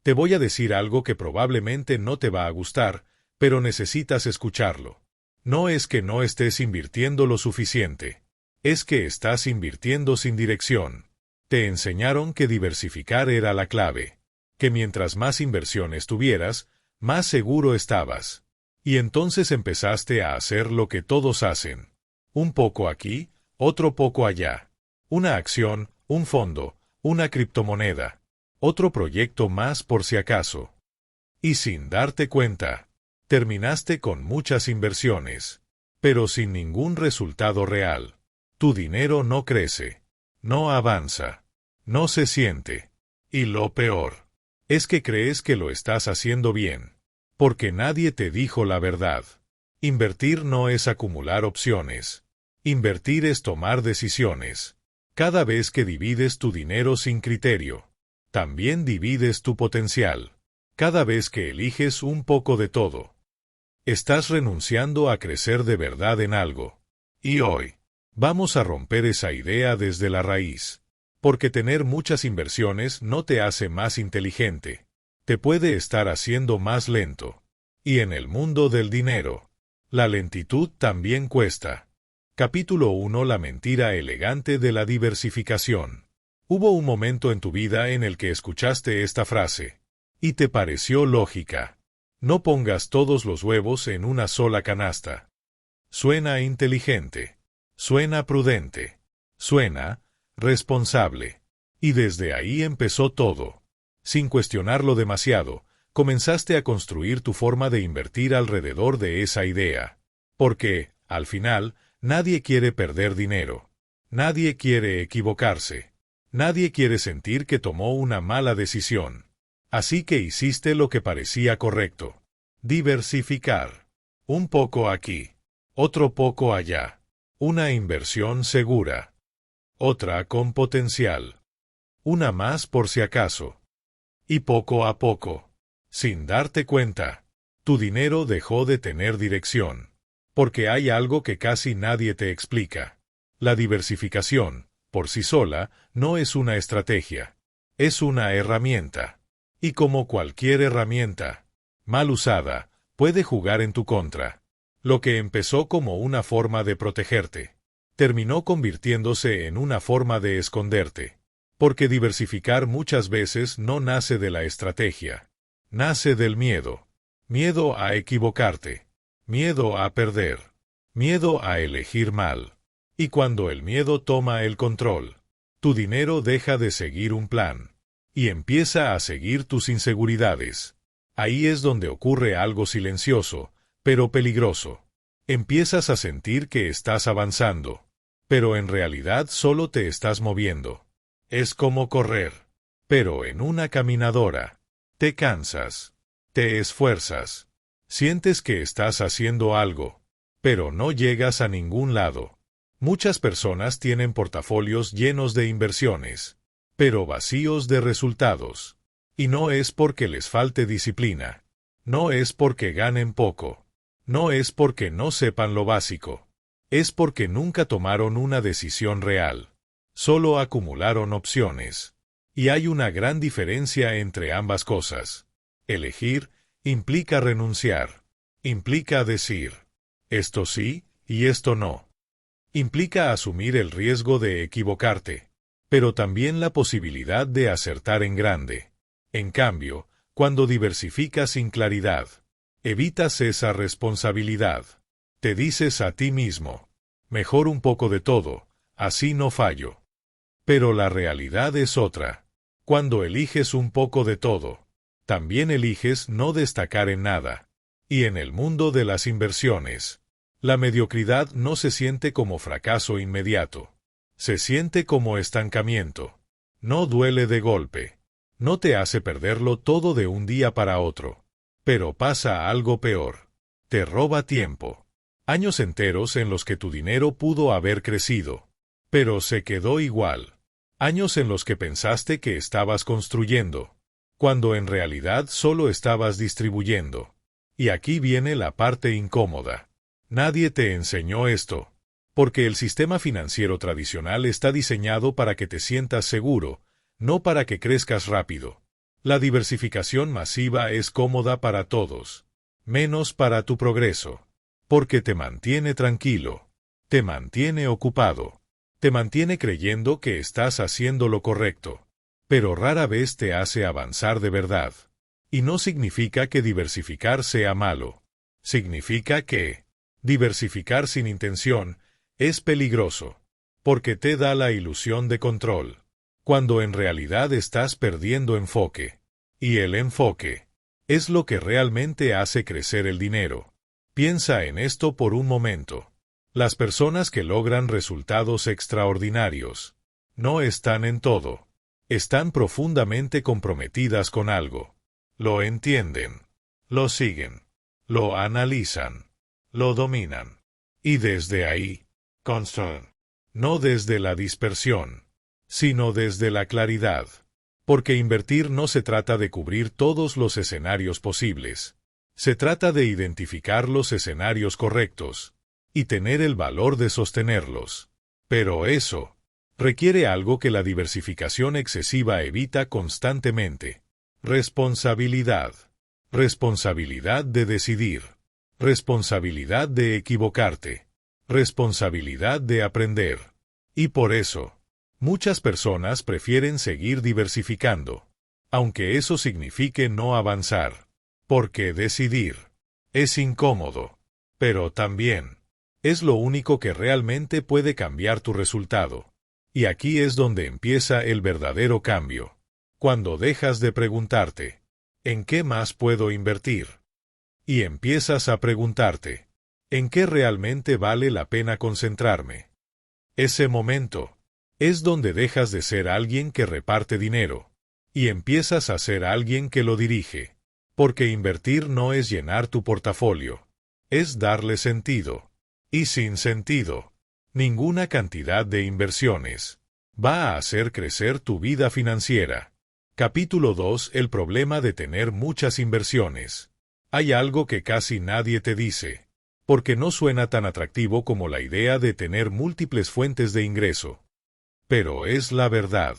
Te voy a decir algo que probablemente no te va a gustar, pero necesitas escucharlo. No es que no estés invirtiendo lo suficiente. Es que estás invirtiendo sin dirección. Te enseñaron que diversificar era la clave. Que mientras más inversiones tuvieras, más seguro estabas. Y entonces empezaste a hacer lo que todos hacen. Un poco aquí, otro poco allá. Una acción, un fondo, una criptomoneda. Otro proyecto más por si acaso. Y sin darte cuenta, terminaste con muchas inversiones, pero sin ningún resultado real. Tu dinero no crece, no avanza, no se siente. Y lo peor, es que crees que lo estás haciendo bien, porque nadie te dijo la verdad. Invertir no es acumular opciones. Invertir es tomar decisiones. Cada vez que divides tu dinero sin criterio, también divides tu potencial. Cada vez que eliges un poco de todo, estás renunciando a crecer de verdad en algo. Y hoy, vamos a romper esa idea desde la raíz. Porque tener muchas inversiones no te hace más inteligente. Te puede estar haciendo más lento. Y en el mundo del dinero, la lentitud también cuesta. Capítulo 1. La mentira elegante de la diversificación. Hubo un momento en tu vida en el que escuchaste esta frase, y te pareció lógica. No pongas todos los huevos en una sola canasta. Suena inteligente. Suena prudente. Suena responsable. Y desde ahí empezó todo. Sin cuestionarlo demasiado, comenzaste a construir tu forma de invertir alrededor de esa idea. Porque, al final, nadie quiere perder dinero. Nadie quiere equivocarse. Nadie quiere sentir que tomó una mala decisión. Así que hiciste lo que parecía correcto. Diversificar. Un poco aquí. Otro poco allá. Una inversión segura. Otra con potencial. Una más por si acaso. Y poco a poco, sin darte cuenta, tu dinero dejó de tener dirección. Porque hay algo que casi nadie te explica. La diversificación, por sí sola, no es una estrategia. Es una herramienta. Y como cualquier herramienta, mal usada, puede jugar en tu contra. Lo que empezó como una forma de protegerte, terminó convirtiéndose en una forma de esconderte. Porque diversificar muchas veces no nace de la estrategia. Nace del miedo. Miedo a equivocarte. Miedo a perder. Miedo a elegir mal. Y cuando el miedo toma el control, tu dinero deja de seguir un plan. Y empieza a seguir tus inseguridades. Ahí es donde ocurre algo silencioso, pero peligroso. Empiezas a sentir que estás avanzando, pero en realidad solo te estás moviendo. Es como correr, pero en una caminadora. Te cansas, te esfuerzas, sientes que estás haciendo algo, pero no llegas a ningún lado. Muchas personas tienen portafolios llenos de inversiones, pero vacíos de resultados. Y no es porque les falte disciplina. No es porque ganen poco. No es porque no sepan lo básico. Es porque nunca tomaron una decisión real. Solo acumularon opciones. Y hay una gran diferencia entre ambas cosas. Elegir implica renunciar. Implica decir, esto sí y esto no. Implica asumir el riesgo de equivocarte, pero también la posibilidad de acertar en grande. En cambio, cuando diversificas sin claridad, evitas esa responsabilidad. Te dices a ti mismo, mejor un poco de todo, así no fallo. Pero la realidad es otra. Cuando eliges un poco de todo, también eliges no destacar en nada. Y en el mundo de las inversiones, la mediocridad no se siente como fracaso inmediato. Se siente como estancamiento. No duele de golpe. No te hace perderlo todo de un día para otro. Pero pasa algo peor. Te roba tiempo. Años enteros en los que tu dinero pudo haber crecido, pero se quedó igual. Años en los que pensaste que estabas construyendo, cuando en realidad solo estabas distribuyendo. Y aquí viene la parte incómoda. Nadie te enseñó esto, porque el sistema financiero tradicional está diseñado para que te sientas seguro, no para que crezcas rápido. La diversificación masiva es cómoda para todos, menos para tu progreso, porque te mantiene tranquilo, te mantiene ocupado, te mantiene creyendo que estás haciendo lo correcto, pero rara vez te hace avanzar de verdad. Y no significa que diversificar sea malo. Significa que diversificar sin intención es peligroso, porque te da la ilusión de control, cuando en realidad estás perdiendo enfoque. Y el enfoque es lo que realmente hace crecer el dinero. Piensa en esto por un momento. Las personas que logran resultados extraordinarios no están en todo. Están profundamente comprometidas con algo. Lo entienden, lo siguen, lo analizan, lo dominan. Y desde ahí, construyen. No desde la dispersión, sino desde la claridad. Porque invertir no se trata de cubrir todos los escenarios posibles. Se trata de identificar los escenarios correctos y tener el valor de sostenerlos. Pero eso requiere algo que la diversificación excesiva evita constantemente. Responsabilidad. Responsabilidad de decidir. Responsabilidad de equivocarte. Responsabilidad de aprender. Y por eso, muchas personas prefieren seguir diversificando, aunque eso signifique no avanzar. Porque decidir es incómodo, pero también es lo único que realmente puede cambiar tu resultado. Y aquí es donde empieza el verdadero cambio. Cuando dejas de preguntarte, ¿en qué más puedo invertir? Y empiezas a preguntarte, ¿en qué realmente vale la pena concentrarme? Ese momento es donde dejas de ser alguien que reparte dinero y empiezas a ser alguien que lo dirige. Porque invertir no es llenar tu portafolio, es darle sentido. Y sin sentido, ninguna cantidad de inversiones va a hacer crecer tu vida financiera. Capítulo 2. El problema de tener muchas inversiones. Hay algo que casi nadie te dice, porque no suena tan atractivo como la idea de tener múltiples fuentes de ingreso. Pero es la verdad.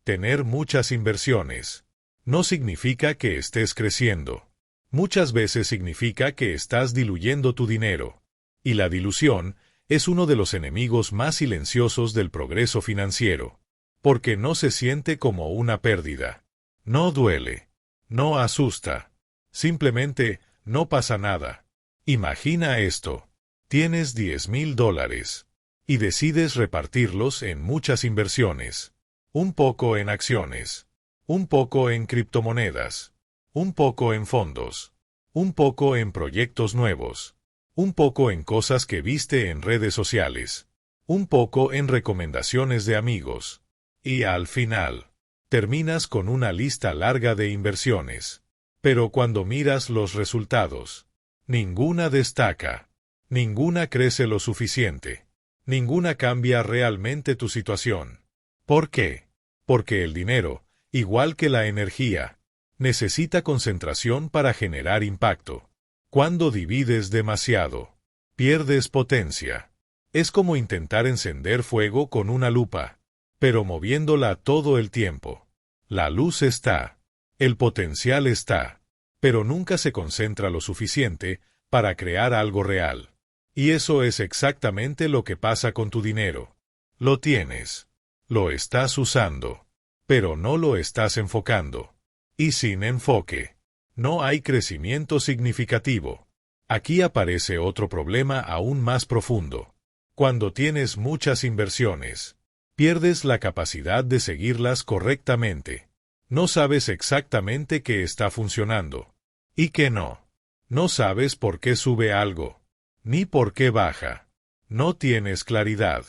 Tener muchas inversiones no significa que estés creciendo. Muchas veces significa que estás diluyendo tu dinero. Y la dilución es uno de los enemigos más silenciosos del progreso financiero. Porque no se siente como una pérdida. No duele. No asusta. Simplemente, no pasa nada. Imagina esto. Tienes $10,000 y decides repartirlos en muchas inversiones. Un poco en acciones. Un poco en criptomonedas. Un poco en fondos. Un poco en proyectos nuevos. Un poco en cosas que viste en redes sociales. Un poco en recomendaciones de amigos. Y al final, terminas con una lista larga de inversiones. Pero cuando miras los resultados, ninguna destaca. Ninguna crece lo suficiente. Ninguna cambia realmente tu situación. ¿Por qué? Porque el dinero, igual que la energía, necesita concentración para generar impacto. Cuando divides demasiado, pierdes potencia. Es como intentar encender fuego con una lupa, pero moviéndola todo el tiempo. La luz está, el potencial está, pero nunca se concentra lo suficiente para crear algo real. Y eso es exactamente lo que pasa con tu dinero. Lo tienes, lo estás usando, pero no lo estás enfocando. Y sin enfoque, no hay crecimiento significativo. Aquí aparece otro problema aún más profundo. Cuando tienes muchas inversiones, pierdes la capacidad de seguirlas correctamente. No sabes exactamente qué está funcionando y qué no. No sabes por qué sube algo, ni por qué baja. No tienes claridad.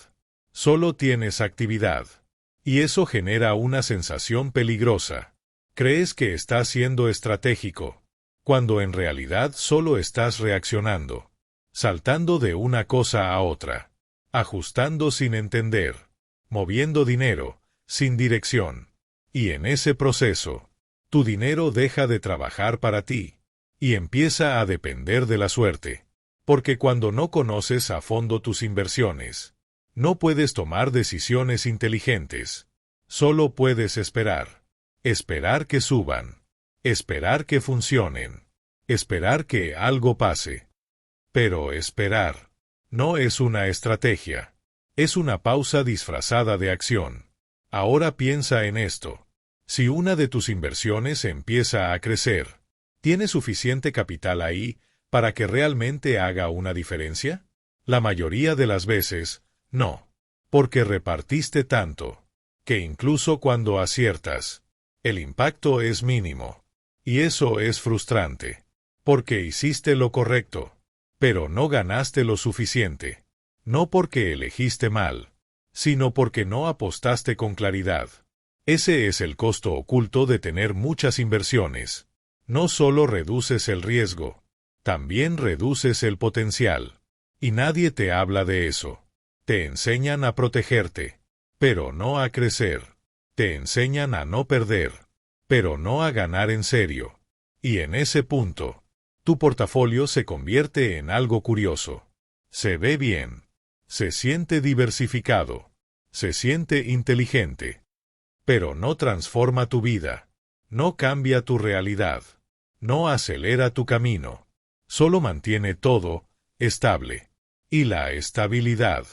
Solo tienes actividad. Y eso genera una sensación peligrosa. Crees que estás siendo estratégico, cuando en realidad solo estás reaccionando, saltando de una cosa a otra, ajustando sin entender, moviendo dinero, sin dirección. Y en ese proceso, tu dinero deja de trabajar para ti, y empieza a depender de la suerte. Porque cuando no conoces a fondo tus inversiones, no puedes tomar decisiones inteligentes. Solo puedes esperar. esperar que suban, esperar que funcionen, esperar que algo pase. Pero esperar no es una estrategia, es una pausa disfrazada de acción. Ahora piensa en esto. Si una de tus inversiones empieza a crecer, ¿tienes suficiente capital ahí para que realmente haga una diferencia? La mayoría de las veces, no. Porque repartiste tanto, que incluso cuando aciertas, el impacto es mínimo. Y eso es frustrante. Porque hiciste lo correcto, pero no ganaste lo suficiente. No porque elegiste mal, sino porque no apostaste con claridad. Ese es el costo oculto de tener muchas inversiones. No solo reduces el riesgo, también reduces el potencial. Y nadie te habla de eso. Te enseñan a protegerte, pero no a crecer. Te enseñan a no perder, pero no a ganar en serio. Y en ese punto, tu portafolio se convierte en algo curioso. Se ve bien. Se siente diversificado. Se siente inteligente. Pero no transforma tu vida. No cambia tu realidad. No acelera tu camino. Solo mantiene todo estable. Y la estabilidad,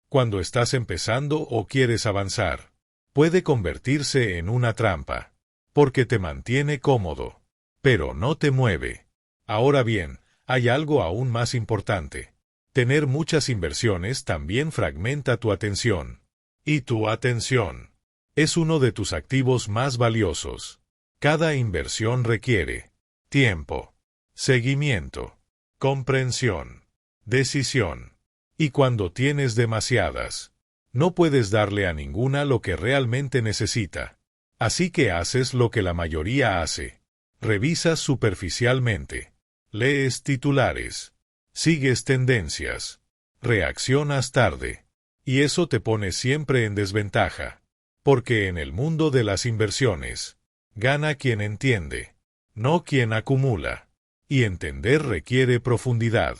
cuando estás empezando o quieres avanzar, puede convertirse en una trampa, porque te mantiene cómodo, pero no te mueve. Ahora bien, hay algo aún más importante. Tener muchas inversiones también fragmenta tu atención. Y tu atención es uno de tus activos más valiosos. Cada inversión requiere tiempo, seguimiento, comprensión, decisión. Y cuando tienes demasiadas, no puedes darle a ninguna lo que realmente necesita. Así que haces lo que la mayoría hace. Revisas superficialmente. Lees titulares. Sigues tendencias. Reaccionas tarde. Y eso te pone siempre en desventaja. Porque en el mundo de las inversiones, gana quien entiende, no quien acumula. Y entender requiere profundidad.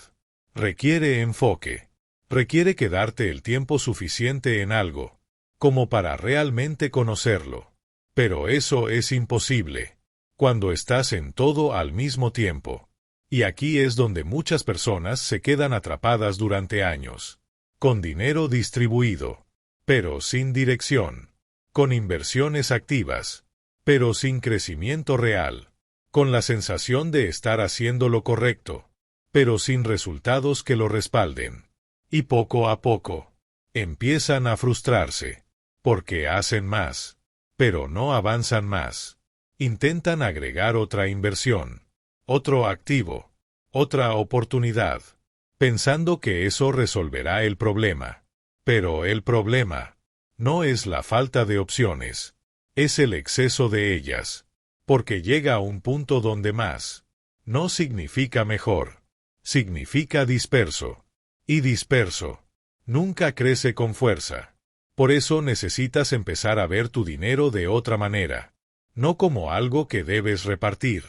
Requiere enfoque. Requiere quedarte el tiempo suficiente en algo, como para realmente conocerlo. Pero eso es imposible, cuando estás en todo al mismo tiempo. Y aquí es donde muchas personas se quedan atrapadas durante años. Con dinero distribuido, pero sin dirección. Con inversiones activas, pero sin crecimiento real. Con la sensación de estar haciendo lo correcto, pero sin resultados que lo respalden. Y poco a poco, empiezan a frustrarse, porque hacen más, pero no avanzan más. Intentan agregar otra inversión, otro activo, otra oportunidad, pensando que eso resolverá el problema. Pero el problema no es la falta de opciones, es el exceso de ellas, porque llega a un punto donde más no significa mejor, significa disperso. Y disperso nunca crece con fuerza. Por eso necesitas empezar a ver tu dinero de otra manera. No como algo que debes repartir,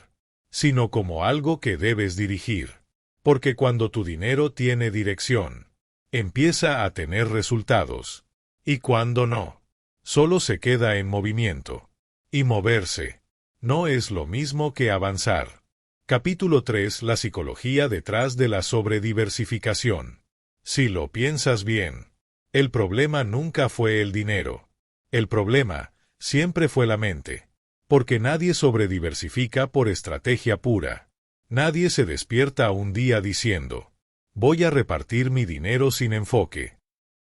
sino como algo que debes dirigir. Porque cuando tu dinero tiene dirección, empieza a tener resultados. Y cuando no, solo se queda en movimiento. Y moverse no es lo mismo que avanzar. Capítulo 3. La psicología detrás de la sobrediversificación. Si lo piensas bien, el problema nunca fue el dinero. El problema siempre fue la mente. Porque nadie sobrediversifica por estrategia pura. Nadie se despierta un día diciendo, voy a repartir mi dinero sin enfoque.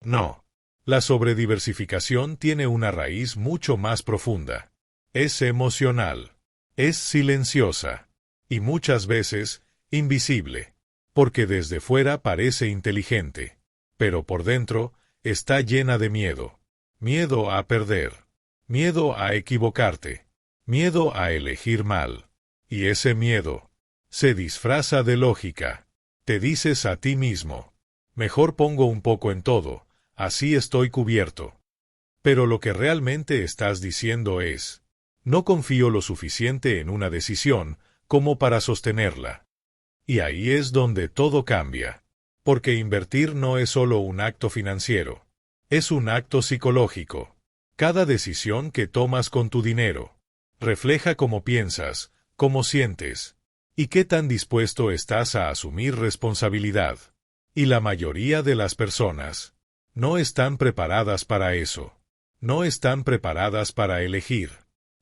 No. La sobrediversificación tiene una raíz mucho más profunda. Es emocional. Es silenciosa. Y muchas veces, invisible. Porque desde fuera parece inteligente, pero por dentro está llena de miedo. Miedo a perder. Miedo a equivocarte. Miedo a elegir mal. Y ese miedo se disfraza de lógica. Te dices a ti mismo, mejor pongo un poco en todo, así estoy cubierto. Pero lo que realmente estás diciendo es, no confío lo suficiente en una decisión como para sostenerla. Y ahí es donde todo cambia. Porque invertir no es solo un acto financiero. Es un acto psicológico. Cada decisión que tomas con tu dinero Refleja cómo piensas, cómo sientes, y qué tan dispuesto estás a asumir responsabilidad. Y la mayoría de las personas no están preparadas para eso. No están preparadas para elegir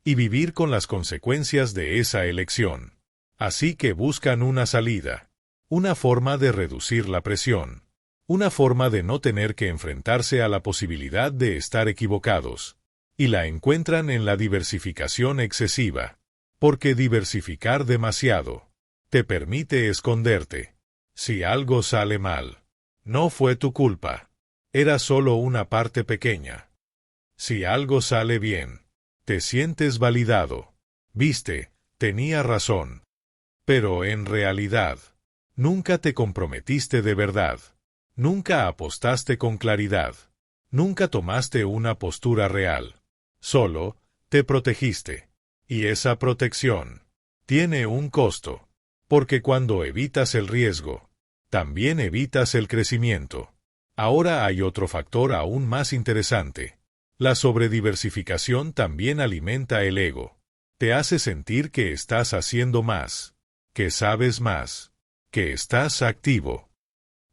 y vivir con las consecuencias de esa elección. Así que buscan una salida, una forma de reducir la presión, una forma de no tener que enfrentarse a la posibilidad de estar equivocados, y la encuentran en la diversificación excesiva, porque diversificar demasiado te permite esconderte. Si algo sale mal, no fue tu culpa, era solo una parte pequeña. Si algo sale bien, te sientes validado. Viste, tenía razón. Pero en realidad, nunca te comprometiste de verdad. Nunca apostaste con claridad. Nunca tomaste una postura real. Solo, te protegiste. Y esa protección tiene un costo. Porque cuando evitas el riesgo, también evitas el crecimiento. Ahora hay otro factor aún más interesante. La sobrediversificación también alimenta el ego. Te hace sentir que estás haciendo más, que sabes más, que estás activo.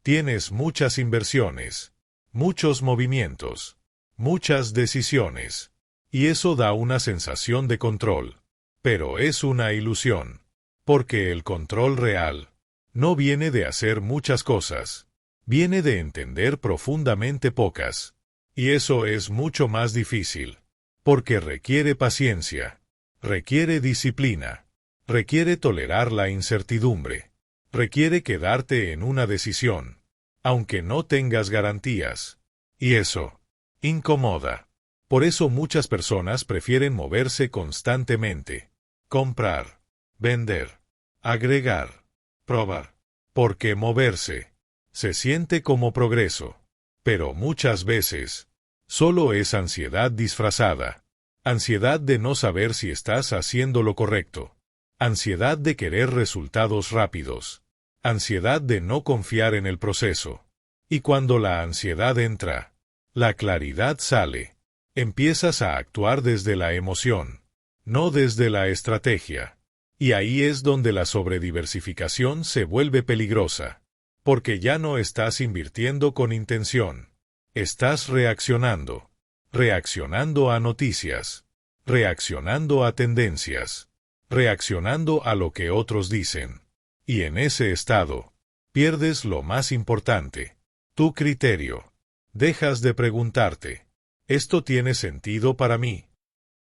Tienes muchas inversiones, muchos movimientos, muchas decisiones, y eso da una sensación de control. Pero es una ilusión, porque el control real no viene de hacer muchas cosas, viene de entender profundamente pocas. Y eso es mucho más difícil, porque requiere paciencia, requiere disciplina, requiere tolerar la incertidumbre, requiere quedarte en una decisión, aunque no tengas garantías. Y eso incomoda. Por eso muchas personas prefieren moverse constantemente, comprar, vender, agregar, probar, porque moverse se siente como progreso. Pero muchas veces, solo es ansiedad disfrazada. Ansiedad de no saber si estás haciendo lo correcto. Ansiedad de querer resultados rápidos. Ansiedad de no confiar en el proceso. Y cuando la ansiedad entra, la claridad sale. Empiezas a actuar desde la emoción, no desde la estrategia. Y ahí es donde la sobrediversificación se vuelve peligrosa. Porque ya no estás invirtiendo con intención. Estás reaccionando. Reaccionando a noticias. Reaccionando a tendencias. Reaccionando a lo que otros dicen. Y en ese estado, pierdes lo más importante. Tu criterio. Dejas de preguntarte, ¿esto tiene sentido para mí?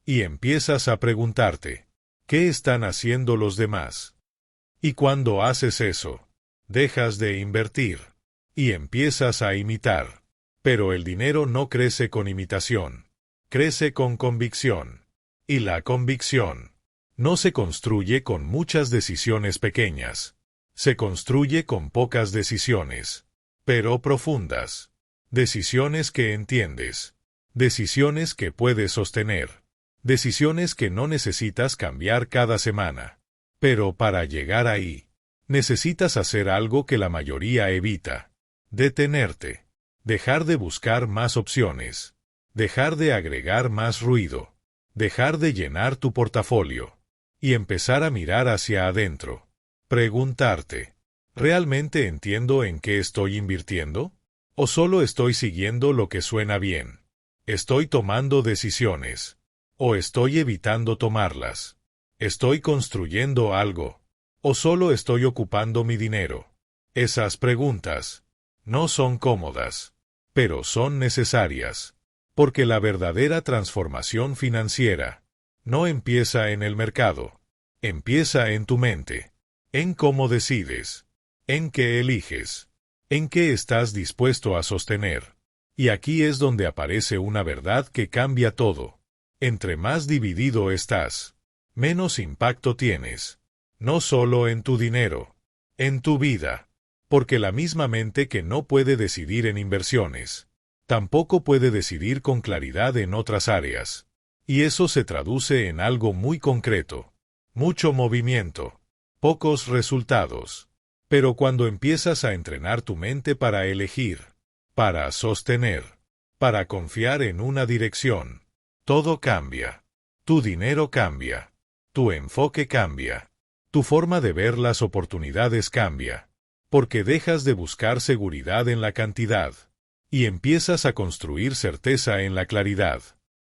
Y empiezas a preguntarte, ¿qué están haciendo los demás? Y cuando haces eso, dejas de invertir y empiezas a imitar. Pero el dinero no crece con imitación, crece con convicción. Y la convicción no se construye con muchas decisiones pequeñas, se construye con pocas decisiones, pero profundas. Decisiones que entiendes, decisiones que puedes sostener, decisiones que no necesitas cambiar cada semana. Pero para llegar ahí, necesitas hacer algo que la mayoría evita. Detenerte. Dejar de buscar más opciones. Dejar de agregar más ruido. Dejar de llenar tu portafolio. Y empezar a mirar hacia adentro. Preguntarte, ¿realmente entiendo en qué estoy invirtiendo? ¿O solo estoy siguiendo lo que suena bien? ¿Estoy tomando decisiones? ¿O estoy evitando tomarlas? ¿Estoy construyendo algo? ¿O solo estoy ocupando mi dinero? Esas preguntas no son cómodas, pero son necesarias, porque la verdadera transformación financiera no empieza en el mercado, empieza en tu mente, en cómo decides, en qué eliges, en qué estás dispuesto a sostener. Y aquí es donde aparece una verdad que cambia todo. Entre más dividido estás, menos impacto tienes. No solo en tu dinero, en tu vida, porque la misma mente que no puede decidir en inversiones, tampoco puede decidir con claridad en otras áreas. Y eso se traduce en algo muy concreto. Mucho movimiento, pocos resultados. Pero cuando empiezas a entrenar tu mente para elegir, para sostener, para confiar en una dirección, todo cambia. Tu dinero cambia. Tu enfoque cambia. Tu forma de ver las oportunidades cambia. Porque dejas de buscar seguridad en la cantidad. Y empiezas a construir certeza en la claridad.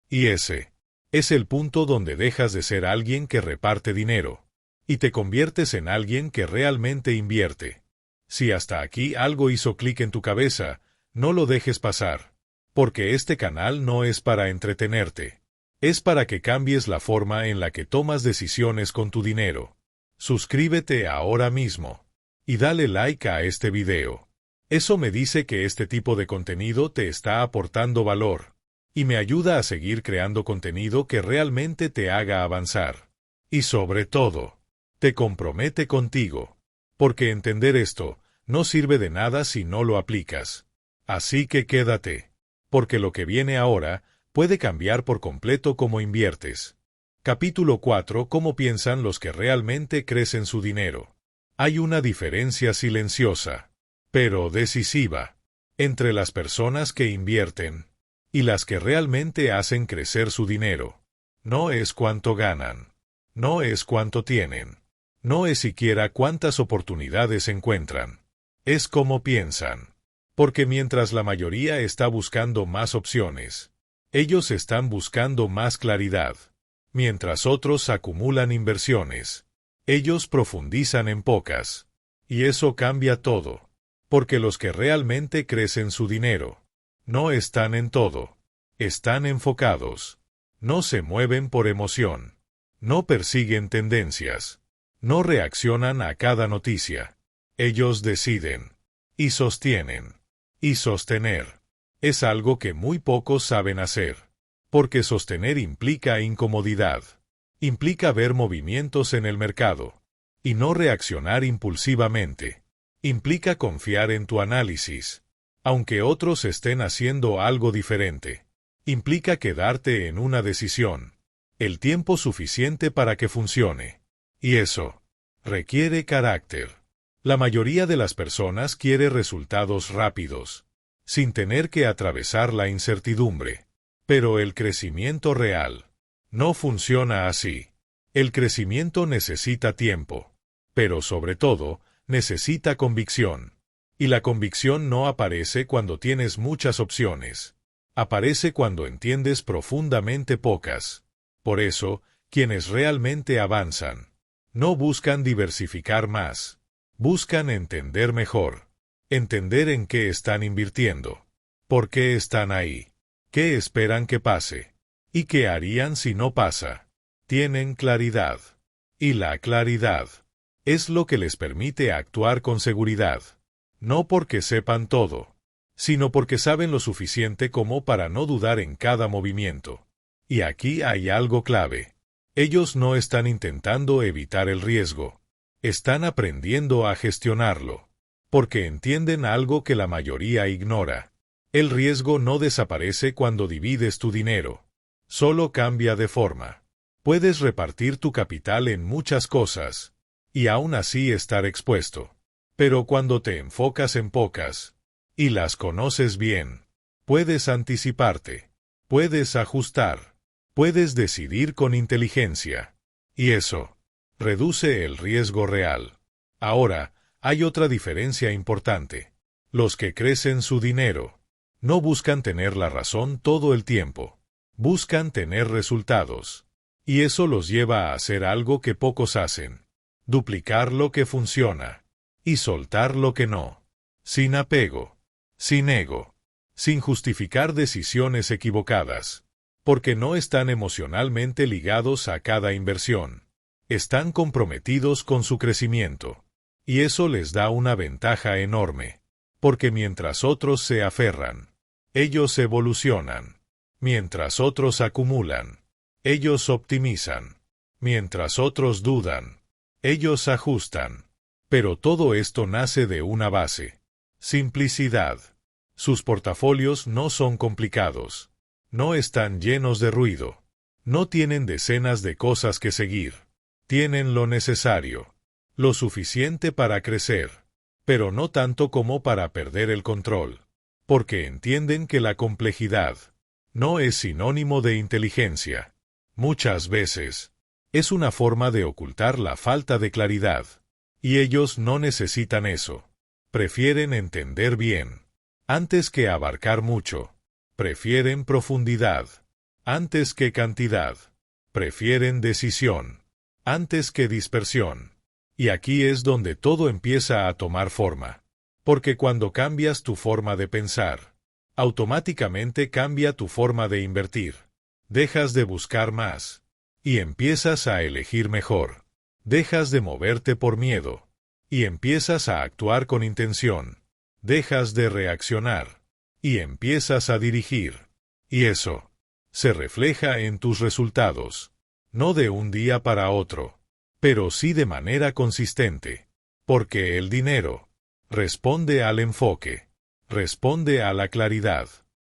Y ese es el punto donde dejas de ser alguien que reparte dinero. Y te conviertes en alguien que realmente invierte. Si hasta aquí algo hizo clic en tu cabeza, no lo dejes pasar. Porque este canal no es para entretenerte. Es para que cambies la forma en la que tomas decisiones con tu dinero. Suscríbete ahora mismo. Y dale like a este video. Eso me dice que este tipo de contenido te está aportando valor. Y me ayuda a seguir creando contenido que realmente te haga avanzar. Y sobre todo, te compromete contigo. Porque entender esto no sirve de nada si no lo aplicas. Así que quédate. Porque lo que viene ahora puede cambiar por completo cómo inviertes. Capítulo 4. ¿Cómo piensan los que realmente crecen su dinero? Hay una diferencia silenciosa, pero decisiva, entre las personas que invierten y las que realmente hacen crecer su dinero. No es cuánto ganan. No es cuánto tienen. No es siquiera cuántas oportunidades encuentran. Es cómo piensan. Porque mientras la mayoría está buscando más opciones, ellos están buscando más claridad. Mientras otros acumulan inversiones, ellos profundizan en pocas. Y eso cambia todo. Porque los que realmente crecen su dinero no están en todo. Están enfocados. No se mueven por emoción. No persiguen tendencias. No reaccionan a cada noticia. Ellos deciden. Y sostienen. Y sostener es algo que muy pocos saben hacer. Porque sostener implica incomodidad. Implica ver movimientos en el mercado. Y no reaccionar impulsivamente. Implica confiar en tu análisis. Aunque otros estén haciendo algo diferente. Implica quedarte en una decisión. El tiempo suficiente para que funcione. Y eso requiere carácter. La mayoría de las personas quiere resultados rápidos, sin tener que atravesar la incertidumbre. Pero el crecimiento real no funciona así. El crecimiento necesita tiempo. Pero sobre todo, necesita convicción. Y la convicción no aparece cuando tienes muchas opciones. Aparece cuando entiendes profundamente pocas. Por eso, quienes realmente avanzan, no buscan diversificar más. Buscan entender mejor. Entender en qué están invirtiendo. ¿Por qué están ahí? ¿Qué esperan que pase? ¿Y qué harían si no pasa? Tienen claridad. Y la claridad es lo que les permite actuar con seguridad. No porque sepan todo, sino porque saben lo suficiente como para no dudar en cada movimiento. Y aquí hay algo clave. Ellos no están intentando evitar el riesgo. Están aprendiendo a gestionarlo. Porque entienden algo que la mayoría ignora. El riesgo no desaparece cuando divides tu dinero. Solo cambia de forma. Puedes repartir tu capital en muchas cosas, y aún así estar expuesto. Pero cuando te enfocas en pocas, y las conoces bien, puedes anticiparte, puedes ajustar, puedes decidir con inteligencia. Y eso reduce el riesgo real. Ahora, hay otra diferencia importante. Los que crecen su dinero no buscan tener la razón todo el tiempo. Buscan tener resultados. Y eso los lleva a hacer algo que pocos hacen. Duplicar lo que funciona. Y soltar lo que no. Sin apego. Sin ego. Sin justificar decisiones equivocadas. Porque no están emocionalmente ligados a cada inversión. Están comprometidos con su crecimiento. Y eso les da una ventaja enorme. Porque mientras otros se aferran, ellos evolucionan. Mientras otros acumulan, ellos optimizan. Mientras otros dudan, ellos ajustan. Pero todo esto nace de una base. Simplicidad. Sus portafolios no son complicados. No están llenos de ruido. No tienen decenas de cosas que seguir. Tienen lo necesario. Lo suficiente para crecer. Pero no tanto como para perder el control. Porque entienden que la complejidad no es sinónimo de inteligencia. Muchas veces, Es una forma de ocultar la falta de claridad. Y ellos no necesitan eso. Prefieren entender bien. Antes que abarcar mucho. Prefieren profundidad. Antes que cantidad. Prefieren decisión. Antes que dispersión. Y aquí es donde todo empieza a tomar forma. Porque cuando cambias tu forma de pensar, automáticamente cambia tu forma de invertir. Dejas de buscar más. Y empiezas a elegir mejor. Dejas de moverte por miedo. Y empiezas a actuar con intención. Dejas de reaccionar. Y empiezas a dirigir. Y eso se refleja en tus resultados. No de un día para otro, pero sí de manera consistente. Porque el dinero responde al enfoque, responde a la claridad,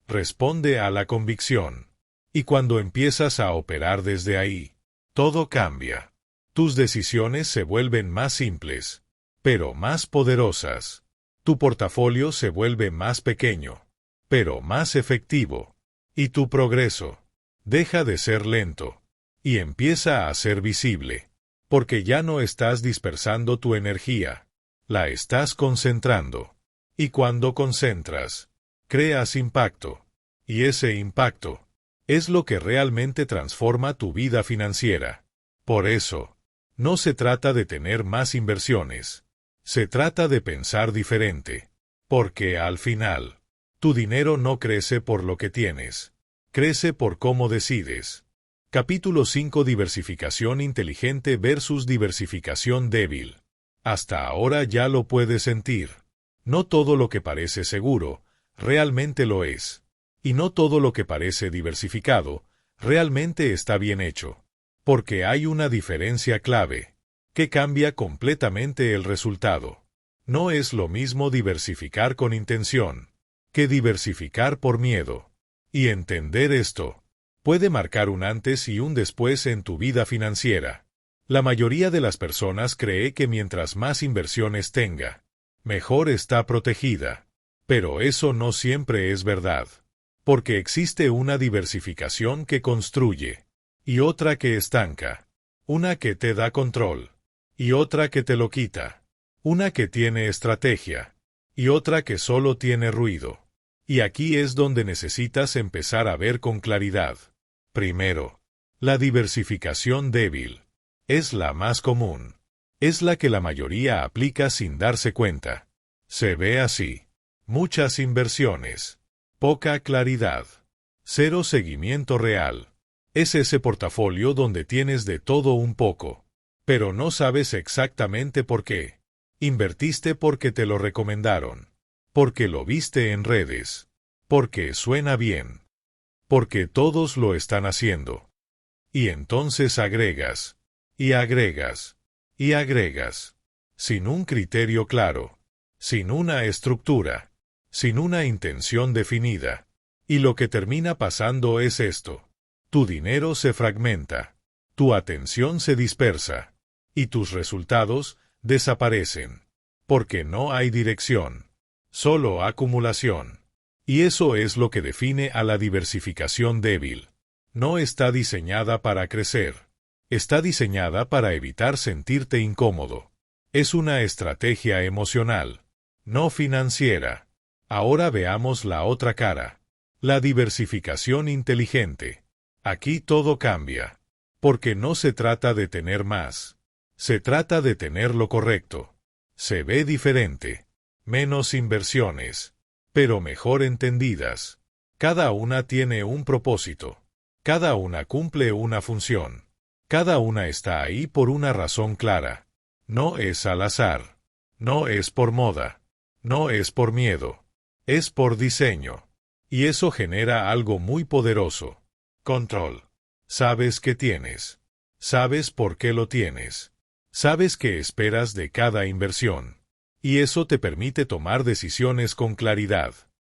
responde a la convicción. Y cuando empiezas a operar desde ahí, todo cambia. Tus decisiones se vuelven más simples, pero más poderosas. Tu portafolio se vuelve más pequeño, pero más efectivo. Y tu progreso deja de ser lento y empieza a ser visible, porque ya no estás dispersando tu energía, la estás concentrando. Y cuando concentras, creas impacto. Y ese impacto es lo que realmente transforma tu vida financiera. Por eso, no se trata de tener más inversiones. Se trata de pensar diferente. Porque al final, tu dinero no crece por lo que tienes. Crece por cómo decides. Capítulo 5. Diversificación inteligente versus diversificación débil. Hasta ahora ya lo puedes sentir. No todo lo que parece seguro, realmente lo es. Y no todo lo que parece diversificado, realmente está bien hecho. Porque hay una diferencia clave, que cambia completamente el resultado. No es lo mismo diversificar con intención, que diversificar por miedo. Y entender esto puede marcar un antes y un después en tu vida financiera. La mayoría de las personas cree que mientras más inversiones tenga, mejor está protegida. Pero eso no siempre es verdad. Porque existe una diversificación que construye, y otra que estanca. Una que te da control, y otra que te lo quita. Una que tiene estrategia, y otra que solo tiene ruido. Y aquí es donde necesitas empezar a ver con claridad. Primero, la diversificación débil. Es la más común. Es la que la mayoría aplica sin darse cuenta. Se ve así. Muchas inversiones. Poca claridad. Cero seguimiento real. Es ese portafolio donde tienes de todo un poco. Pero no sabes exactamente por qué. Invertiste porque te lo recomendaron. Porque lo viste en redes. Porque suena bien. Porque todos lo están haciendo. Y entonces agregas. Y agregas. Y agregas. Sin un criterio claro. Sin una estructura. Sin una intención definida. Y lo que termina pasando es esto. Tu dinero se fragmenta. Tu atención se dispersa. Y tus resultados desaparecen. Porque no hay dirección. Solo acumulación. Y eso es lo que define a la diversificación débil. No está diseñada para crecer. Está diseñada para evitar sentirte incómodo. Es una estrategia emocional, no financiera. Ahora veamos la otra cara. La diversificación inteligente. Aquí todo cambia. Porque no se trata de tener más. Se trata de tener lo correcto. Se ve diferente. Menos inversiones. Pero mejor entendidas. Cada una tiene un propósito. Cada una cumple una función. Cada una está ahí por una razón clara. No es al azar. No es por moda. No es por miedo. Es por diseño. Y eso genera algo muy poderoso. Control. Sabes qué tienes. Sabes por qué lo tienes. Sabes qué esperas de cada inversión. Y eso te permite tomar decisiones con claridad.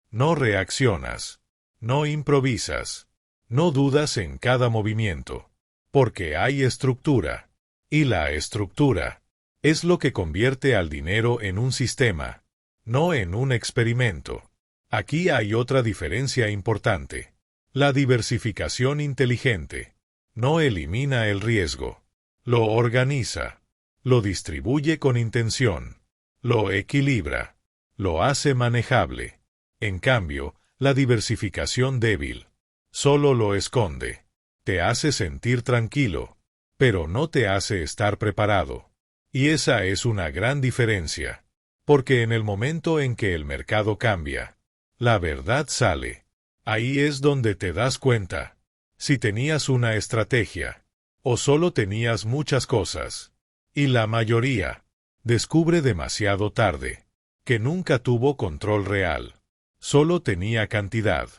No reaccionas. No improvisas. No dudas en cada movimiento. Porque hay estructura. Y la estructura es lo que convierte al dinero en un sistema, no en un experimento. Aquí hay otra diferencia importante. La diversificación inteligente no elimina el riesgo. lo organiza, lo distribuye con intención, lo equilibra, lo hace manejable. En cambio, la diversificación débil solo lo esconde, te hace sentir tranquilo, pero no te hace estar preparado. Y esa es una gran diferencia, porque en el momento en que el mercado cambia, la verdad sale. Ahí es donde te das cuenta si tenías una estrategia o solo tenías muchas cosas. Y la mayoría descubre demasiado tarde que nunca tuvo control real, solo tenía cantidad.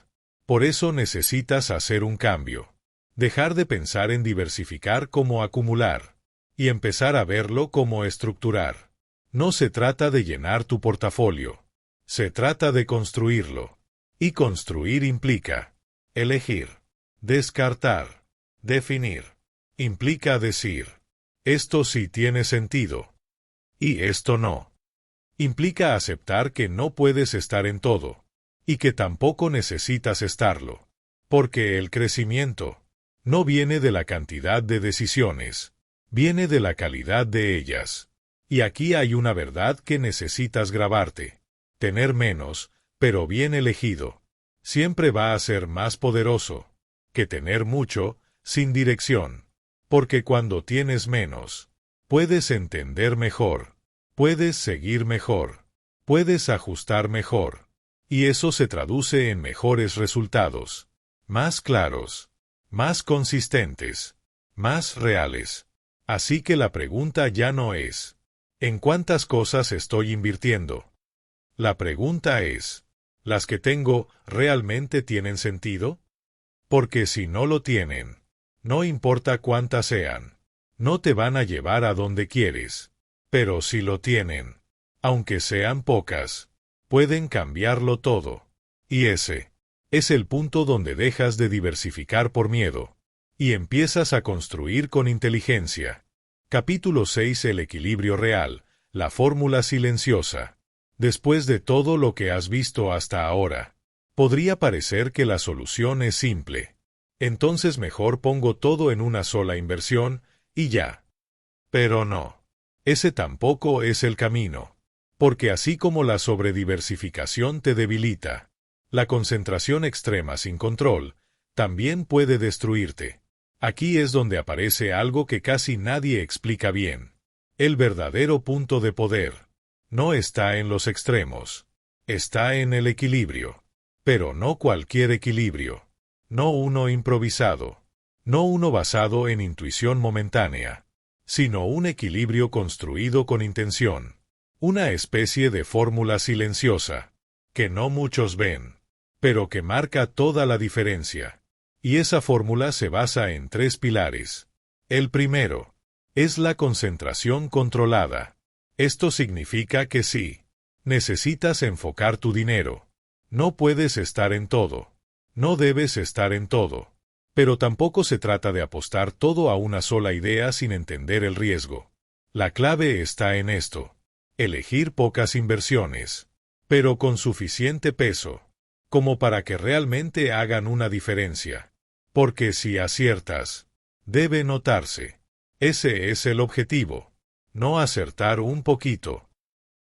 Por eso necesitas hacer un cambio, dejar de pensar en diversificar como acumular y empezar a verlo como estructurar. No se trata de llenar tu portafolio, se trata de construirlo. Y construir implica elegir, descartar, definir. Implica decir, esto sí tiene sentido, y esto no. Implica aceptar que no puedes estar en todo, y que tampoco necesitas estarlo, porque el crecimiento no viene de la cantidad de decisiones, viene de la calidad de ellas. Y aquí hay una verdad que necesitas grabarte. Tener menos, pero bien elegido, siempre va a ser más poderoso que tener mucho, sin dirección. Porque cuando tienes menos, puedes entender mejor, puedes seguir mejor, puedes ajustar mejor. Y eso se traduce en mejores resultados, más claros, más consistentes, más reales. Así que la pregunta ya no es, ¿en cuántas cosas estoy invirtiendo? La pregunta es, ¿las que tengo realmente tienen sentido? Porque si no lo tienen, no importa cuántas sean, no te van a llevar a donde quieres. Pero si lo tienen, aunque sean pocas, pueden cambiarlo todo. Y ese es el punto donde dejas de diversificar por miedo y empiezas a construir con inteligencia. Capítulo 6. El equilibrio real, la fórmula silenciosa. Después de todo lo que has visto hasta ahora, podría parecer que la solución es simple. Entonces mejor pongo todo en una sola inversión, y ya. Pero no. Ese tampoco es el camino. Porque así como la sobrediversificación te debilita, la concentración extrema sin control también puede destruirte. Aquí es donde aparece algo que casi nadie explica bien. El verdadero punto de poder no está en los extremos, está en el equilibrio. Pero no cualquier equilibrio, no uno improvisado, no uno basado en intuición momentánea, sino un equilibrio construido con intención, una especie de fórmula silenciosa, que no muchos ven, pero que marca toda la diferencia. Y esa fórmula se basa en 3 pilares. El primero es la concentración controlada. Esto significa que sí, necesitas enfocar tu dinero. No puedes estar en todo. No debes estar en todo. Pero tampoco se trata de apostar todo a una sola idea sin entender el riesgo. La clave está en esto. Elegir pocas inversiones, pero con suficiente peso, como para que realmente hagan una diferencia. Porque si aciertas, debe notarse. Ese es el objetivo. No acertar un poquito,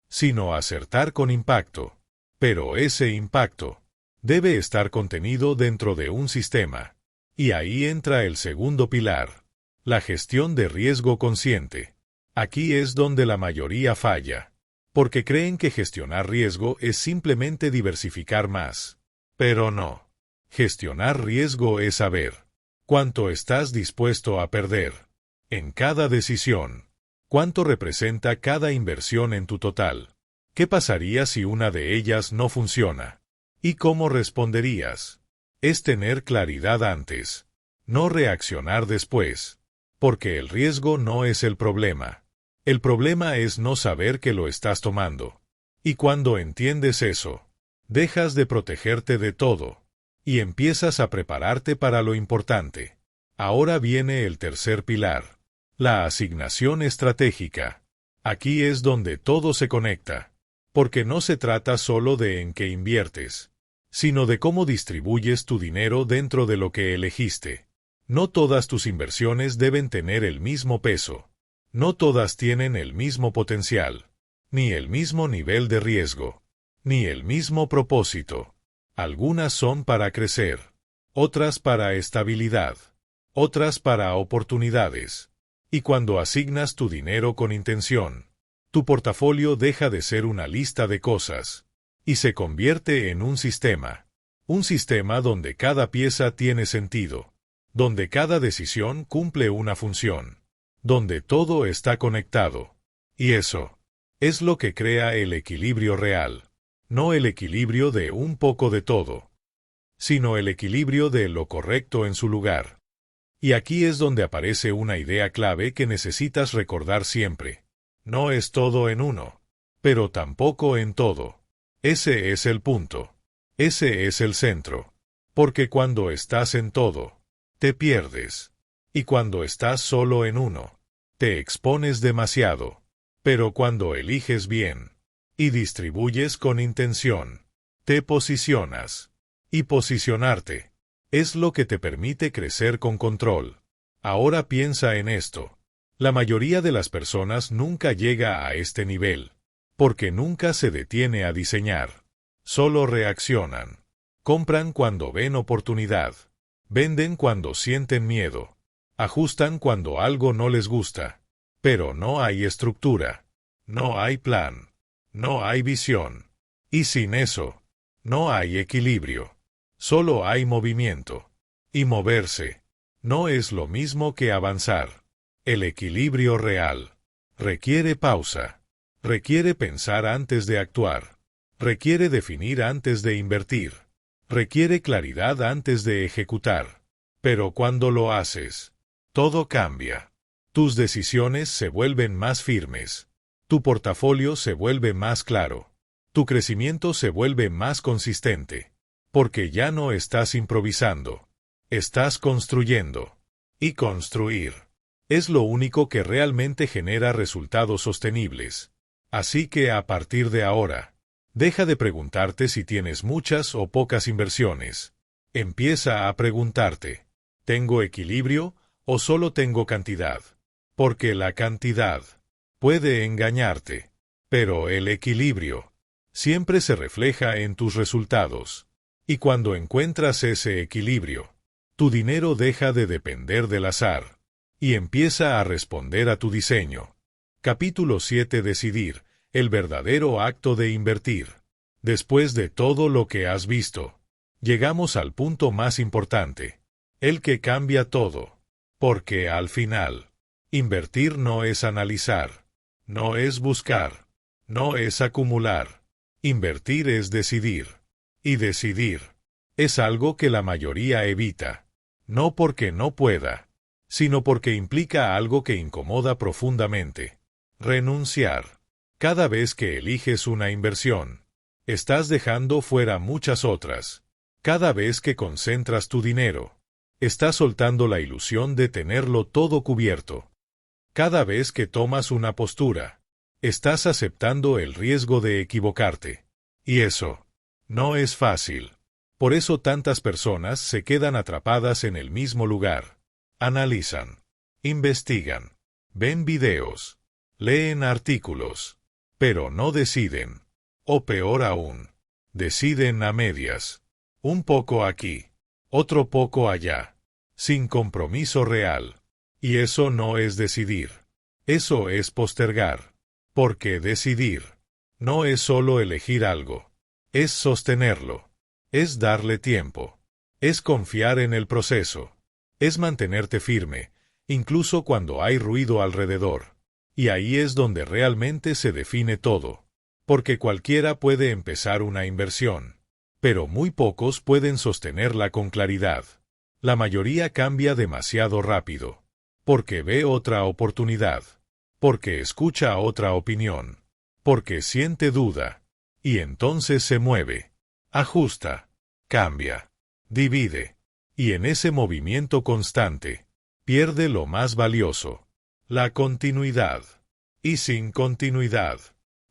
sino acertar con impacto. Pero ese impacto debe estar contenido dentro de un sistema. Y ahí entra el segundo pilar, la gestión de riesgo consciente. Aquí es donde la mayoría falla, porque creen que gestionar riesgo es simplemente diversificar más. Pero no. Gestionar riesgo es saber cuánto estás dispuesto a perder en cada decisión, cuánto representa cada inversión en tu total. ¿Qué pasaría si una de ellas no funciona? ¿Y cómo responderías? Es tener claridad antes, no reaccionar después, porque el riesgo no es el problema. El problema es no saber que lo estás tomando. Y cuando entiendes eso, dejas de protegerte de todo, y empiezas a prepararte para lo importante. Ahora viene el tercer pilar, la asignación estratégica. Aquí es donde todo se conecta. Porque no se trata solo de en qué inviertes, sino de cómo distribuyes tu dinero dentro de lo que elegiste. No todas tus inversiones deben tener el mismo peso. No todas tienen el mismo potencial, ni el mismo nivel de riesgo, ni el mismo propósito. Algunas son para crecer, otras para estabilidad, otras para oportunidades. Y cuando asignas tu dinero con intención, tu portafolio deja de ser una lista de cosas y se convierte en un sistema donde cada pieza tiene sentido, donde cada decisión cumple una función, donde todo está conectado. Y eso es lo que crea el equilibrio real, no el equilibrio de un poco de todo, sino el equilibrio de lo correcto en su lugar. Y aquí es donde aparece una idea clave que necesitas recordar siempre. No es todo en uno, pero tampoco en todo. Ese es el punto. Ese es el centro. Porque cuando estás en todo, te pierdes. Y cuando estás solo en uno, te expones demasiado. Pero cuando eliges bien y distribuyes con intención, te posicionas. Y posicionarte es lo que te permite crecer con control. Ahora piensa en esto. La mayoría de las personas nunca llega a este nivel, porque nunca se detiene a diseñar. Solo reaccionan. Compran cuando ven oportunidad. Venden cuando sienten miedo. Ajustan cuando algo no les gusta. Pero no hay estructura. No hay plan. No hay visión. Y sin eso, no hay equilibrio. Solo hay movimiento. Y moverse no es lo mismo que avanzar. El equilibrio real requiere pausa. Requiere pensar antes de actuar. Requiere definir antes de invertir. Requiere claridad antes de ejecutar. Pero cuando lo haces, todo cambia. Tus decisiones se vuelven más firmes. Tu portafolio se vuelve más claro. Tu crecimiento se vuelve más consistente. Porque ya no estás improvisando. Estás construyendo. Y construir es lo único que realmente genera resultados sostenibles. Así que a partir de ahora, deja de preguntarte si tienes muchas o pocas inversiones. Empieza a preguntarte, ¿tengo equilibrio o solo tengo cantidad? Porque la cantidad puede engañarte, pero el equilibrio siempre se refleja en tus resultados. Y cuando encuentras ese equilibrio, tu dinero deja de depender del azar y empieza a responder a tu diseño. Capítulo 7. Decidir, el verdadero acto de invertir. Después de todo lo que has visto, llegamos al punto más importante, el que cambia todo. Porque al final, invertir no es analizar, no es buscar, no es acumular. Invertir es decidir. Y decidir es algo que la mayoría evita, no porque no pueda, sino porque implica algo que incomoda profundamente. Renunciar. Cada vez que eliges una inversión, estás dejando fuera muchas otras. Cada vez que concentras tu dinero, estás soltando la ilusión de tenerlo todo cubierto. Cada vez que tomas una postura, estás aceptando el riesgo de equivocarte. Y eso no es fácil. Por eso tantas personas se quedan atrapadas en el mismo lugar. Analizan, investigan, ven videos, leen artículos, pero no deciden. O peor aún, deciden a medias. Un poco aquí, otro poco allá, sin compromiso real. Y eso no es decidir. Eso es postergar. Porque decidir no es solo elegir algo. Es sostenerlo. Es darle tiempo. Es confiar en el proceso. Es mantenerte firme, incluso cuando hay ruido alrededor. Y ahí es donde realmente se define todo. Porque cualquiera puede empezar una inversión, pero muy pocos pueden sostenerla con claridad. La mayoría cambia demasiado rápido. Porque ve otra oportunidad. Porque escucha otra opinión. Porque siente duda. Y entonces se mueve. Ajusta. Cambia. Divide. Y en ese movimiento constante, pierde lo más valioso. La continuidad. Y sin continuidad,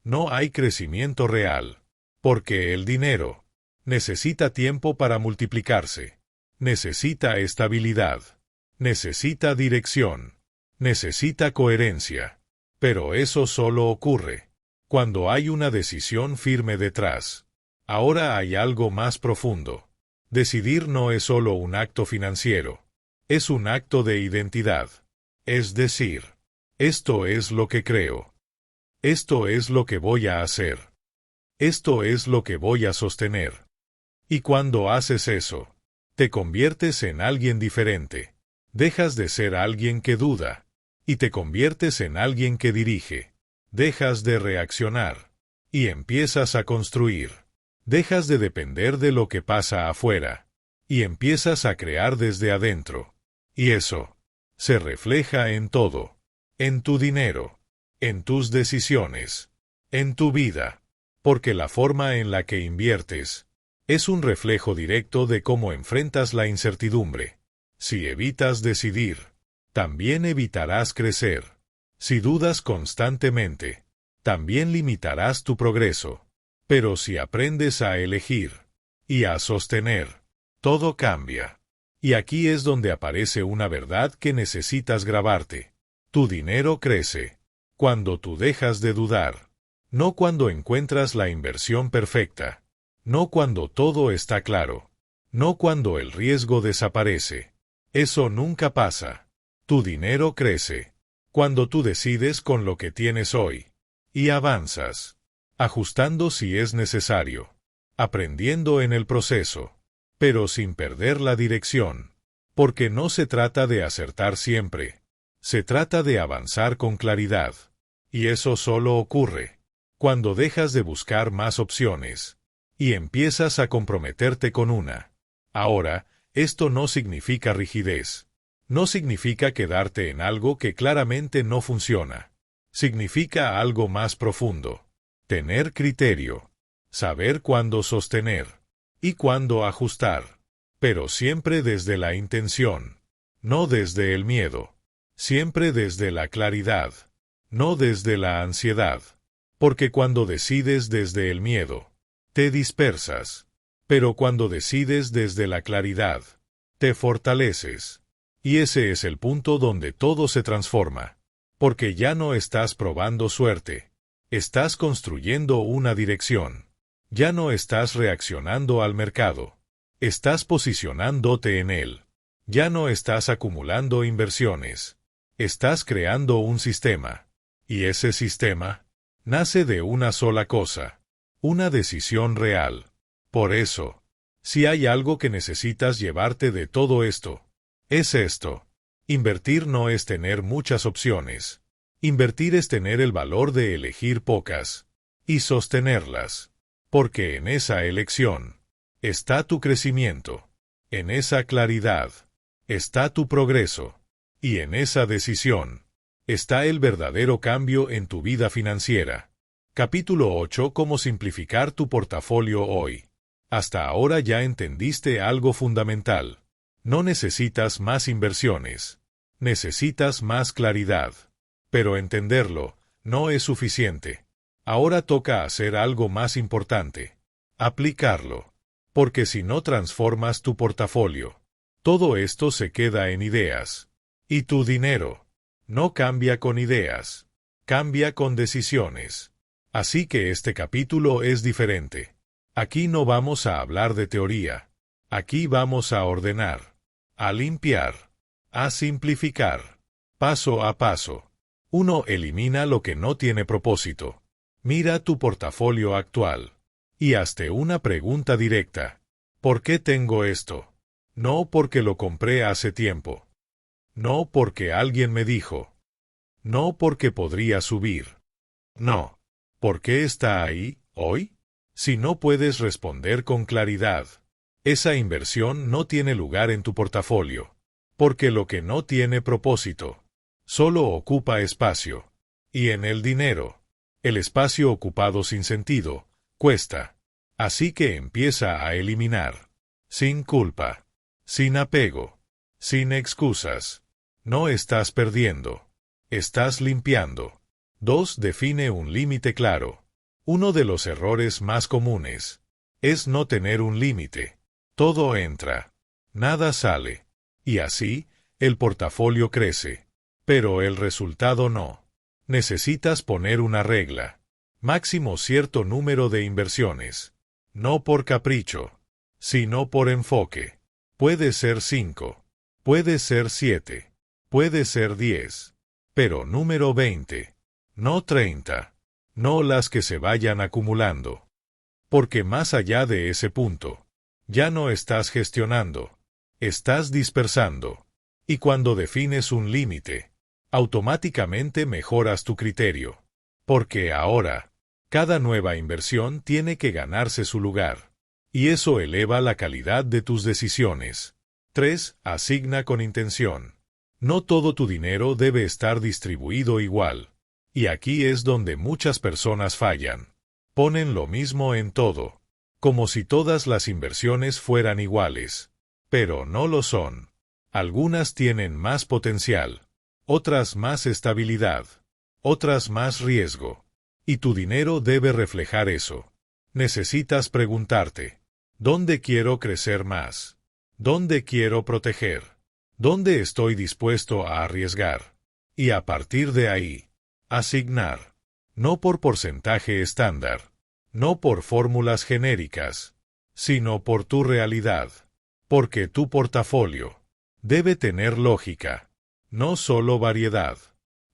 no hay crecimiento real. Porque el dinero necesita tiempo para multiplicarse. Necesita estabilidad. necesita dirección, necesita coherencia. Pero eso solo ocurre cuando hay una decisión firme detrás. Ahora hay algo más profundo. Decidir no es solo un acto financiero, es un acto de identidad. Es decir, esto es lo que creo. Esto es lo que voy a hacer. Esto es lo que voy a sostener. Y cuando haces eso, te conviertes en alguien diferente. Dejas de ser alguien que duda, y te conviertes en alguien que dirige. Dejas de reaccionar, y empiezas a construir. Dejas de depender de lo que pasa afuera, y empiezas a crear desde adentro. Y eso se refleja en todo, en tu dinero, en tus decisiones, en tu vida, porque la forma en la que inviertes es un reflejo directo de cómo enfrentas la incertidumbre. Si evitas decidir, también evitarás crecer. Si dudas constantemente, también limitarás tu progreso. Pero si aprendes a elegir y a sostener, todo cambia. Y aquí es donde aparece una verdad que necesitas grabarte. Tu dinero crece cuando tú dejas de dudar, no cuando encuentras la inversión perfecta, no cuando todo está claro, no cuando el riesgo desaparece. Eso nunca pasa. Tu dinero crece cuando tú decides con lo que tienes hoy y avanzas, ajustando si es necesario, aprendiendo en el proceso, pero sin perder la dirección, porque no se trata de acertar siempre, se trata de avanzar con claridad, y eso solo ocurre cuando dejas de buscar más opciones y empiezas a comprometerte con una. Ahora, esto no significa rigidez, no significa quedarte en algo que claramente no funciona, significa algo más profundo. Tener criterio, saber cuándo sostener y cuándo ajustar, pero siempre desde la intención, no desde el miedo, siempre desde la claridad, no desde la ansiedad, porque cuando decides desde el miedo, te dispersas, pero cuando decides desde la claridad, te fortaleces, y ese es el punto donde todo se transforma, porque ya no estás probando suerte. Estás construyendo una dirección. Ya no estás reaccionando al mercado. Estás posicionándote en él. Ya no estás acumulando inversiones. Estás creando un sistema. Y ese sistema nace de una sola cosa. Una decisión real. Por eso, si hay algo que necesitas llevarte de todo esto, es esto. Invertir no es tener muchas opciones. Invertir es tener el valor de elegir pocas y sostenerlas, porque en esa elección está tu crecimiento, en esa claridad está tu progreso, y en esa decisión está el verdadero cambio en tu vida financiera. Capítulo 8. Cómo simplificar tu portafolio hoy. Hasta ahora ya entendiste algo fundamental. No necesitas más inversiones, necesitas más claridad. Pero entenderlo no es suficiente. Ahora toca hacer algo más importante. Aplicarlo. Porque si no transformas tu portafolio, todo esto se queda en ideas. Y tu dinero no cambia con ideas, cambia con decisiones. Así que este capítulo es diferente. Aquí no vamos a hablar de teoría. Aquí vamos a ordenar, a limpiar, a simplificar, paso a paso. 1. Elimina lo que no tiene propósito. Mira tu portafolio actual y hazte una pregunta directa. ¿Por qué tengo esto? No porque lo compré hace tiempo. No porque alguien me dijo. No porque podría subir. No. ¿Por qué está ahí, hoy? Si no puedes responder con claridad, esa inversión no tiene lugar en tu portafolio. Porque lo que no tiene propósito solo ocupa espacio. Y en el dinero, el espacio ocupado sin sentido, cuesta. Así que empieza a eliminar. Sin culpa. Sin apego. Sin excusas. No estás perdiendo. Estás limpiando. 2. Define un límite claro. Uno de los errores más comunes es no tener un límite. Todo entra. Nada sale. Y así, El portafolio crece, pero el resultado no. Necesitas poner una regla. Máximo cierto número de inversiones. No por capricho, sino por enfoque. Puede ser 5, puede ser 7, puede ser 10, pero número 20, no 30, no las que se vayan acumulando. Porque más allá de ese punto, ya no estás gestionando, estás dispersando. Y cuando defines un límite, automáticamente mejoras tu criterio. Porque ahora, cada nueva inversión tiene que ganarse su lugar. Y eso eleva la calidad de tus decisiones. 3. Asigna con intención. No todo tu dinero debe estar distribuido igual. Y aquí es donde muchas personas fallan. Ponen lo mismo en todo, como si todas las inversiones fueran iguales. Pero no lo son. Algunas tienen más potencial, otras más estabilidad, otras más riesgo. Y tu dinero debe reflejar eso. Necesitas preguntarte, ¿dónde quiero crecer más? ¿Dónde quiero proteger? ¿Dónde estoy dispuesto a arriesgar? Y a partir de ahí, asignar. No por porcentaje estándar, no por fórmulas genéricas, sino por tu realidad. Porque tu portafolio debe tener lógica, no solo variedad.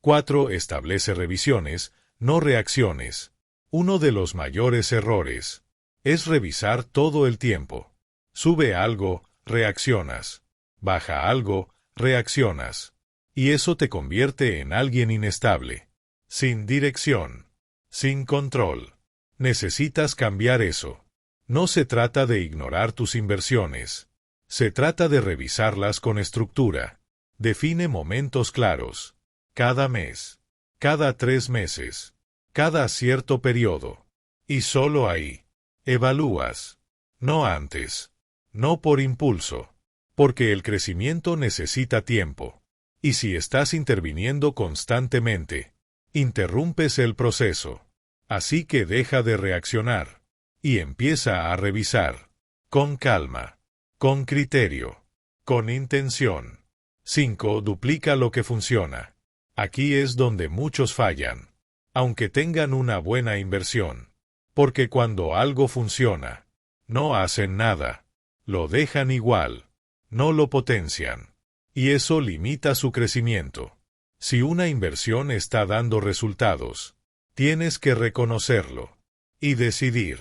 4. Establece revisiones, no reacciones. Uno de los mayores errores es revisar todo el tiempo. Sube algo, reaccionas. Baja algo, reaccionas. Y eso te convierte en alguien inestable, sin dirección, sin control. Necesitas cambiar eso. No se trata de ignorar tus inversiones. Se trata de revisarlas con estructura. Define momentos claros. Cada mes. Cada 3 meses. Cada cierto periodo. Y solo ahí. Evalúas. No antes. No por impulso. Porque el crecimiento necesita tiempo. Y si estás interviniendo constantemente, interrumpes el proceso. Así que deja de reaccionar. Y empieza a revisar. Con calma. Con criterio. Con intención. 5. Duplica lo que funciona. Aquí es donde muchos fallan. Aunque tengan una buena inversión. Porque cuando algo funciona, no hacen nada. Lo dejan igual. No lo potencian. Y eso limita su crecimiento. Si una inversión está dando resultados, tienes que reconocerlo. Y decidir.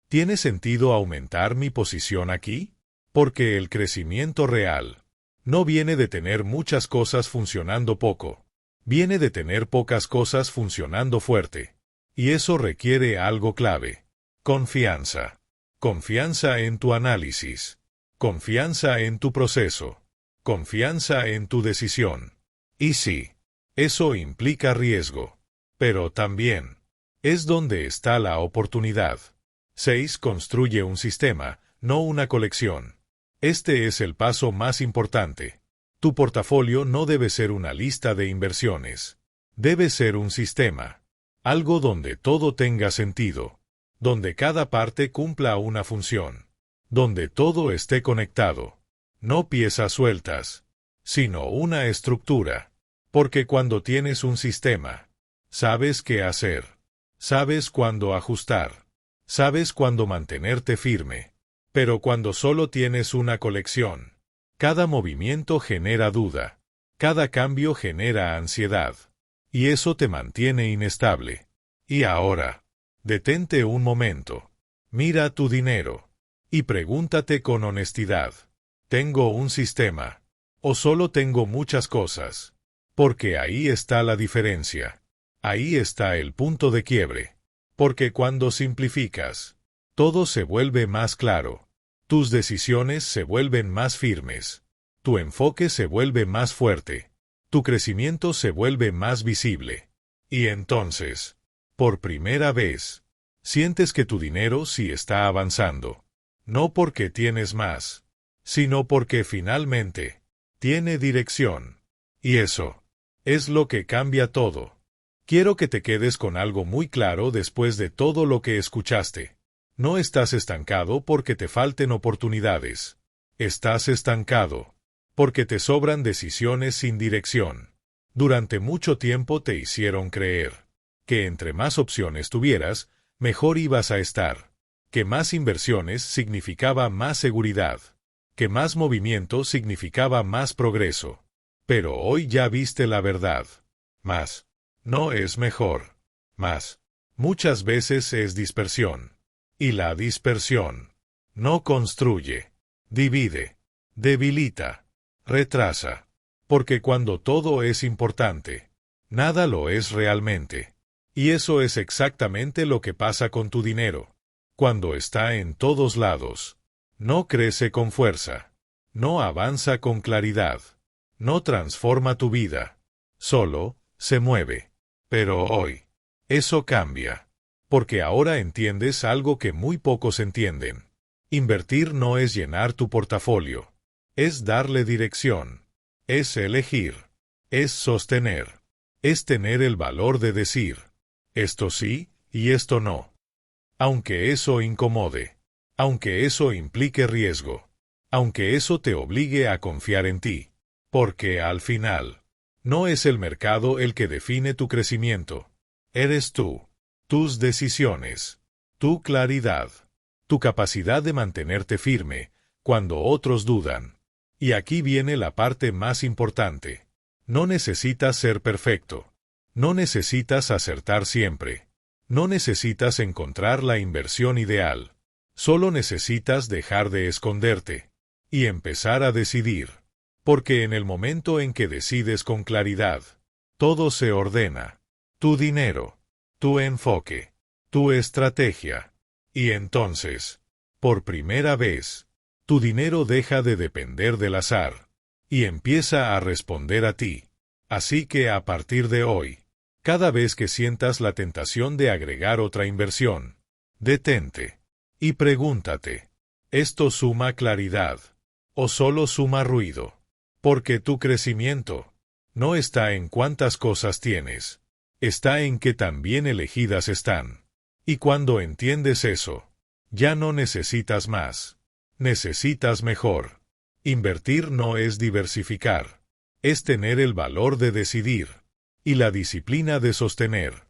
¿Tiene sentido aumentar mi posición aquí? Porque el crecimiento real no viene de tener muchas cosas funcionando poco. Viene de tener pocas cosas funcionando fuerte. Y eso requiere algo clave. Confianza. Confianza en tu análisis. Confianza en tu proceso. Confianza en tu decisión. Y sí, eso implica riesgo. Pero también es donde está la oportunidad. 6. Construye un sistema, no una colección. Este es el paso más importante. Tu portafolio no debe ser una lista de inversiones. Debe ser un sistema. Algo donde todo tenga sentido. Donde cada parte cumpla una función. Donde todo esté conectado. No piezas sueltas, sino una estructura. Porque cuando tienes un sistema, sabes qué hacer. Sabes cuándo ajustar. Sabes cuándo mantenerte firme. Pero cuando solo tienes una colección, cada movimiento genera duda. Cada cambio genera ansiedad. Y eso te mantiene inestable. Y ahora, detente un momento. Mira tu dinero. Y pregúntate con honestidad. ¿Tengo un sistema? ¿O solo tengo muchas cosas? Porque ahí está la diferencia. Ahí está el punto de quiebre. Porque cuando simplificas, todo se vuelve más claro. Tus decisiones se vuelven más firmes. Tu enfoque se vuelve más fuerte. Tu crecimiento se vuelve más visible. Y entonces, por primera vez, sientes que tu dinero sí está avanzando. No porque tienes más, sino porque finalmente tiene dirección. Y eso es lo que cambia todo. Quiero que te quedes con algo muy claro después de todo lo que escuchaste. No estás estancado porque te falten oportunidades. Estás estancado Porque te sobran decisiones sin dirección. Durante mucho tiempo te hicieron creer que entre más opciones tuvieras, mejor ibas a estar, que más inversiones significaba más seguridad, que más movimiento significaba más progreso. Pero hoy ya viste la verdad. Más no es mejor. Más muchas veces es dispersión. Y la dispersión no construye, divide, debilita, retrasa. Porque cuando todo es importante, nada lo es realmente. Y eso es exactamente lo que pasa con tu dinero. Cuando está en todos lados, no crece con fuerza, no avanza con claridad, no transforma tu vida, solo se mueve. Pero hoy, eso cambia. Porque ahora entiendes algo que muy pocos entienden. Invertir no es llenar tu portafolio, es darle dirección. Es elegir, es sostener, es tener el valor de decir, esto sí y esto no. Aunque eso incomode, aunque eso implique riesgo, aunque eso te obligue a confiar en ti, porque al final, no es el mercado el que define tu crecimiento, eres tú, tus decisiones, tu claridad, tu capacidad de mantenerte firme cuando otros dudan. Y aquí viene la parte más importante. No necesitas ser perfecto. No necesitas acertar siempre. No necesitas encontrar la inversión ideal. Solo necesitas dejar de esconderte y empezar a decidir. Porque en el momento en que decides con claridad, todo se ordena. Tu dinero, tu enfoque, tu estrategia. Y entonces, por primera vez, tu dinero deja de depender del azar y empieza a responder a ti. Así que a partir de hoy, cada vez que sientas la tentación de agregar otra inversión, detente y pregúntate, ¿esto suma claridad o solo suma ruido? Porque tu crecimiento no está en cuántas cosas tienes, está en que tan bien elegidas están. Y cuando entiendes eso, ya no necesitas más. Necesitas mejor. Invertir no es diversificar, es tener el valor de decidir y la disciplina de sostener.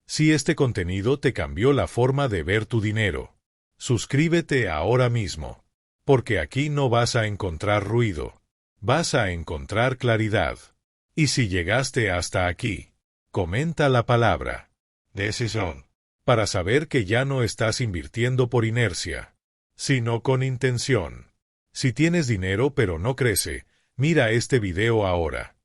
Si este contenido te cambió la forma de ver tu dinero, suscríbete ahora mismo, porque aquí no vas a encontrar ruido, vas a encontrar claridad. Y si llegaste hasta aquí, comenta la palabra decisión para saber que ya no estás invirtiendo por inercia, sino con intención. Si tienes dinero pero no crece, mira este video ahora.